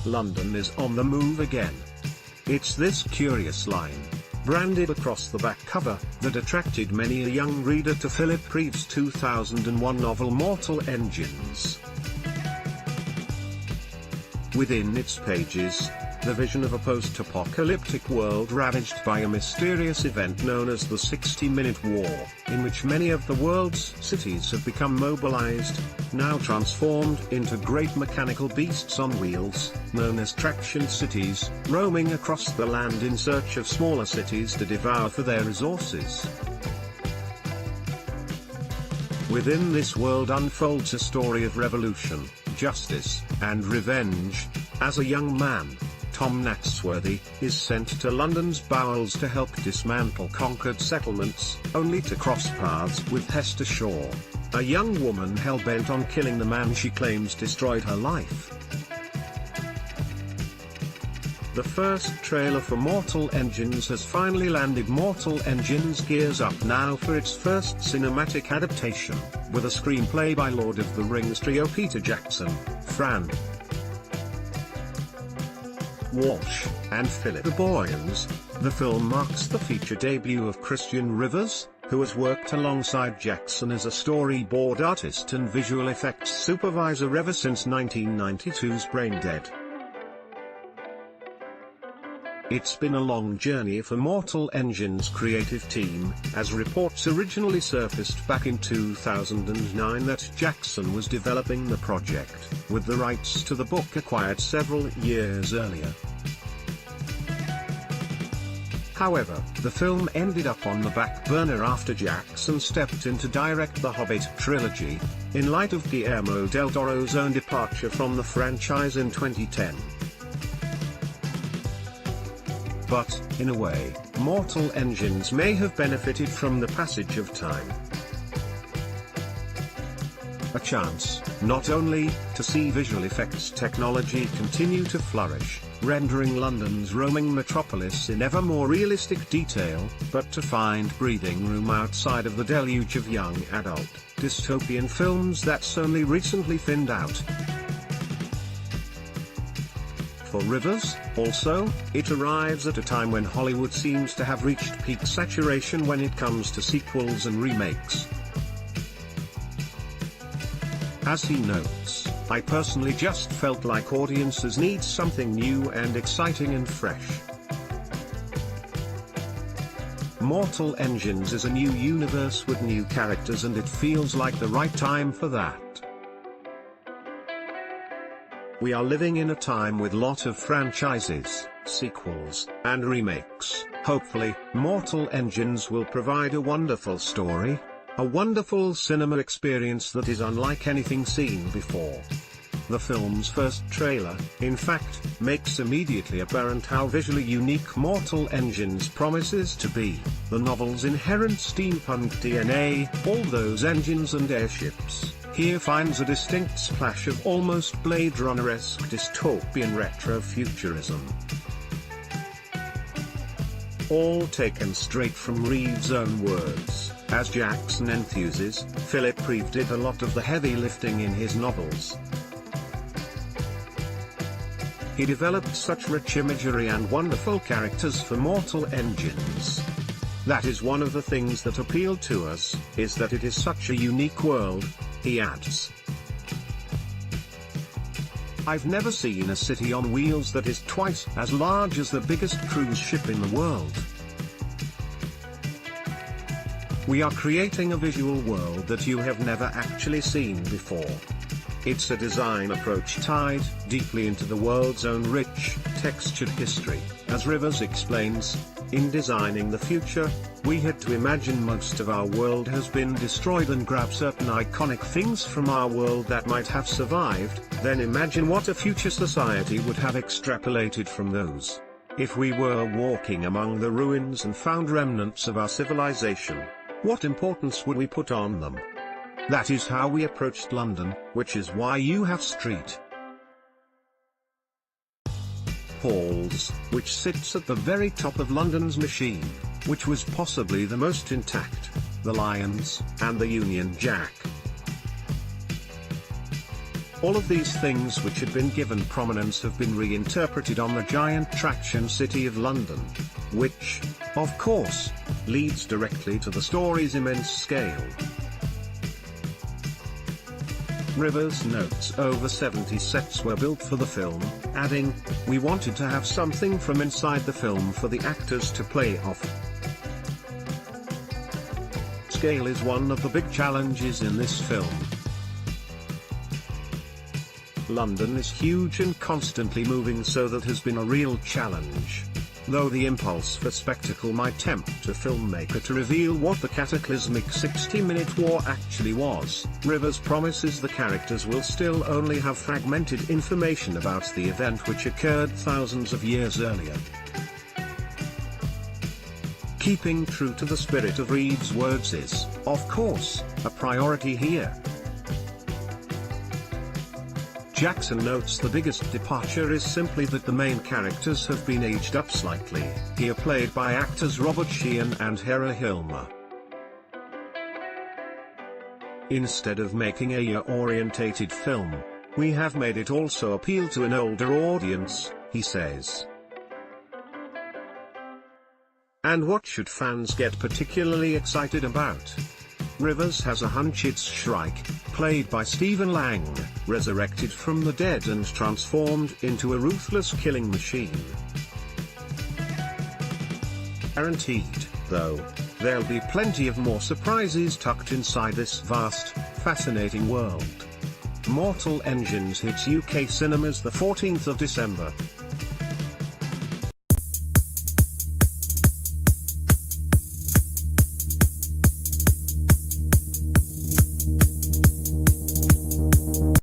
London is on the move again. It's this curious line, branded across the back cover, that attracted many a young reader to Philip Reeve's 2001 novel Mortal Engines. Within its pages, the vision of a post-apocalyptic world ravaged by a mysterious event known as the 60-Minute War, in which many of the world's cities have become mobilized, now transformed into great mechanical beasts on wheels, known as traction cities, roaming across the land in search of smaller cities to devour for their resources. Within this world unfolds a story of revolution, justice, and revenge. As a young man, Tom Naxworthy is sent to London's bowels to help dismantle conquered settlements, only to cross paths with Hester Shaw, a young woman hell-bent on killing the man she claims destroyed her life. The first trailer for Mortal Engines has finally landed. Mortal Engines gears up now for its first cinematic adaptation, with a screenplay by Lord of the Rings trio Peter Jackson, Fran Walsh, and Philip Boyens. The film marks the feature debut of Christian Rivers, who has worked alongside Jackson as a storyboard artist and visual effects supervisor ever since 1992's Braindead. It's been a long journey for Mortal Engine's creative team, as reports originally surfaced back in 2009 that Jackson was developing the project, with the rights to the book acquired several years earlier. However, the film ended up on the back burner after Jackson stepped in to direct the Hobbit trilogy, in light of Guillermo del Toro's own departure from the franchise in 2010. But, in a way, Mortal Engines may have benefited from the passage of time. A chance, not only to see visual effects technology continue to flourish, rendering London's roaming metropolis in ever more realistic detail, but to find breathing room outside of the deluge of young adult, dystopian films that's only recently thinned out. For Rivers, also, it arrives at a time when Hollywood seems to have reached peak saturation when it comes to sequels and remakes. As he notes, I personally just felt like audiences need something new and exciting and fresh. Mortal Engines is a new universe with new characters, and it feels like the right time for that. We are living in a time with lot of franchises, sequels, and remakes. Hopefully, Mortal Engines will provide a wonderful story, a wonderful cinema experience that is unlike anything seen before. The film's first trailer, in fact, makes immediately apparent how visually unique Mortal Engines promises to be. The novel's inherent steampunk DNA, all those engines and airships, here finds a distinct splash of almost Blade Runner-esque dystopian retrofuturism. All taken straight from Reeve's own words. As Jackson enthuses, Philip Reeve did a lot of the heavy lifting in his novels. He developed such rich imagery and wonderful characters for Mortal Engines. That is one of the things that appealed to us, is that it is such a unique world, he adds. I've never seen a city on wheels that is twice as large as the biggest cruise ship in the world. We are creating a visual world that you have never actually seen before. It's a design approach tied deeply into the world's own rich, textured history. As Rivers explains, in designing the future, we had to imagine most of our world has been destroyed and grab certain iconic things from our world that might have survived, then imagine what a future society would have extrapolated from those. If we were walking among the ruins and found remnants of our civilization, what importance would we put on them? That is how we approached London, which is why you have Street Halls, which sits at the very top of London's machine, which was possibly the most intact, the Lions, and the Union Jack. All of these things which had been given prominence have been reinterpreted on the giant traction city of London. Which, of course, leads directly to the story's immense scale. Rivers notes over 70 sets were built for the film, adding, "We wanted to have something from inside the film for the actors to play off." Scale is one of the big challenges in this film. London is huge and constantly moving, so that has been a real challenge. Though the impulse for spectacle might tempt a filmmaker to reveal what the cataclysmic 60-minute war actually was, Rivers promises the characters will still only have fragmented information about the event which occurred thousands of years earlier. Keeping true to the spirit of Reed's words is, of course, a priority here. Jackson notes the biggest departure is simply that the main characters have been aged up slightly, here played by actors Robert Sheehan and Hera Hilmer. Instead of making a year-orientated film, we have made it also appeal to an older audience, he says. And what should fans get particularly excited about? Rivers has a hunch it's Shrike, played by Stephen Lang, resurrected from the dead and transformed into a ruthless killing machine. Guaranteed, though, there'll be plenty of more surprises tucked inside this vast, fascinating world. Mortal Engines hits UK cinemas the 14th of December.